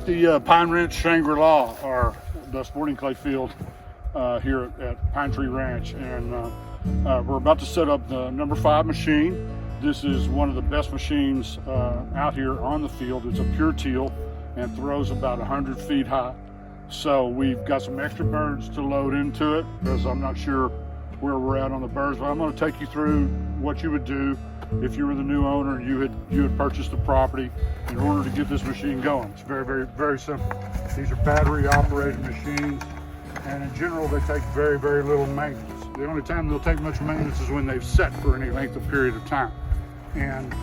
at the Pine Ridge Shangri-La, or the sporting clay field here at Pine Tree Ranch, and we're about to set up the number 5 machine. This is one of the best machines out here on the field. It's a pure teal and throws about 100 feet high. So we've got some extra birds to load into it, because I'm not sure where we're at on the birds, but I'm going to take you through what you would do if you were the new owner and you had purchased the property in order to get this machine going. It's very simple. These are battery operated machines, and in general they take very little maintenance. The only time they'll take much maintenance is when they've set for any length of period of time. And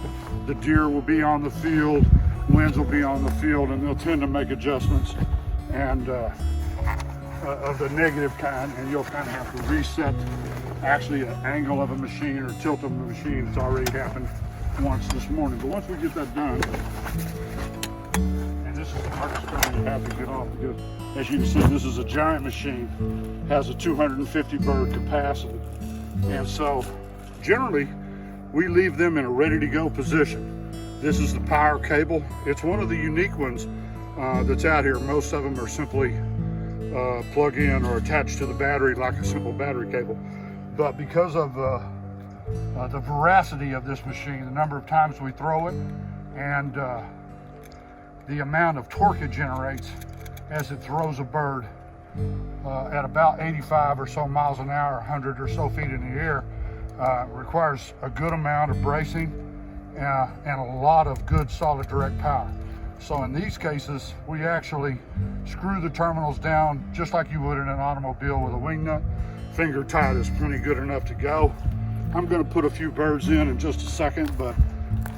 the deer will be on the field, winds will be on the field, and they'll tend to make adjustments and of the negative kind, and you'll kind of have to reset actually an angle of a machine or tilt of the machine. It's already happened once this morning. But once we get that done, and this is the hardest thing you have to get off, because as you can see, this is a giant machine, has a 250 bird capacity. And so generally we leave them in a ready to go position. This is the power cable. It's one of the unique ones that's out here. Most of them are simply plug in or attached to the battery like a simple battery cable. But because of the veracity of this machine, the number of times we throw it, and the amount of torque it generates as it throws a bird at about 85 or so miles an hour, 100 or so feet in the air, requires a good amount of bracing and a lot of good solid direct power. So in these cases, we actually screw the terminals down just like you would in an automobile with a wing nut. Finger tight is plenty good enough to go. I'm going to put a few birds in just a second, but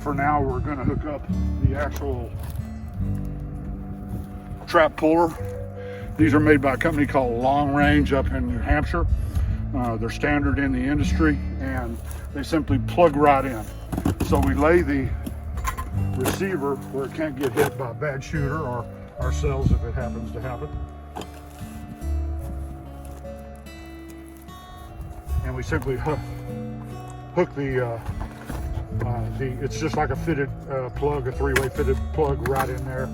for now we're going to hook up the actual trap puller. These are made by a company called Long Range up in New Hampshire. They're standard in the industry, and they simply plug right in. So we lay the receiver where it can't get hit by a bad shooter or ourselves if it happens to happen. And we simply hook the it's just like a fitted plug, a 3-way fitted plug right in there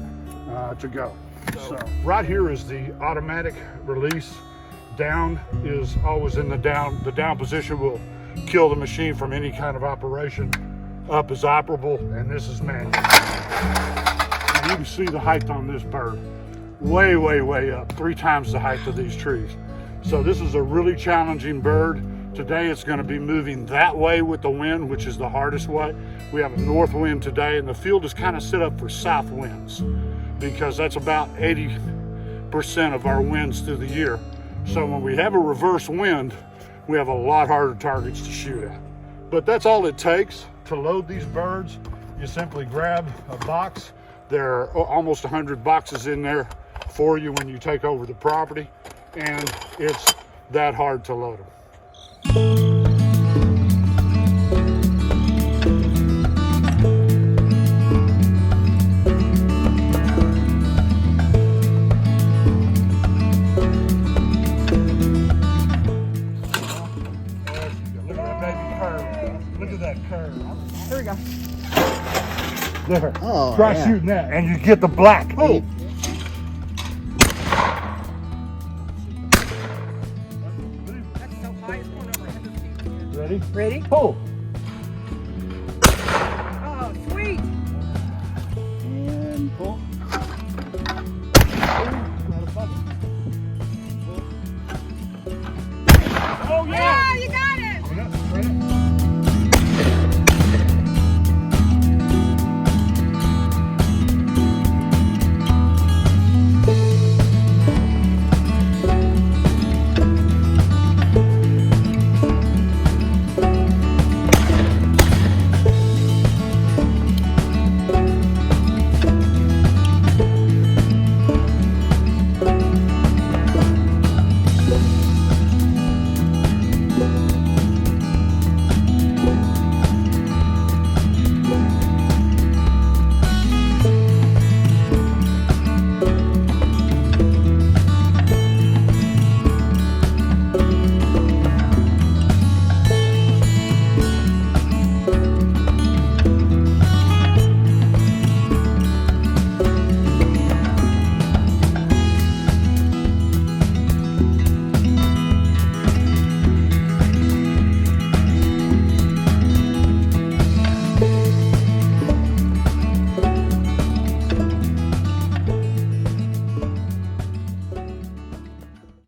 to go. So right here is the automatic release. Down is always in the down. The down position will kill the machine from any kind of operation. Up is operable, and this is manual. And you can see the height on this bird. Way up, 3 times the height of these trees. So this is a really challenging bird. Today it's going to be moving that way with the wind, which is the hardest way. We have a north wind today, and the field is kind of set up for south winds because that's about 80% of our winds through the year. So when we have a reverse wind, we have a lot harder targets to shoot at. But that's all it takes to load these birds. You simply grab a box. There are almost 100 boxes in there for you when you take over the property, and it's that hard to load them. Look at that curve. Here we go. There. Oh, try yeah. shooting that, and you get the black. Oh. That's so high, it's going over 100 feet. Ready? Ready? Pull.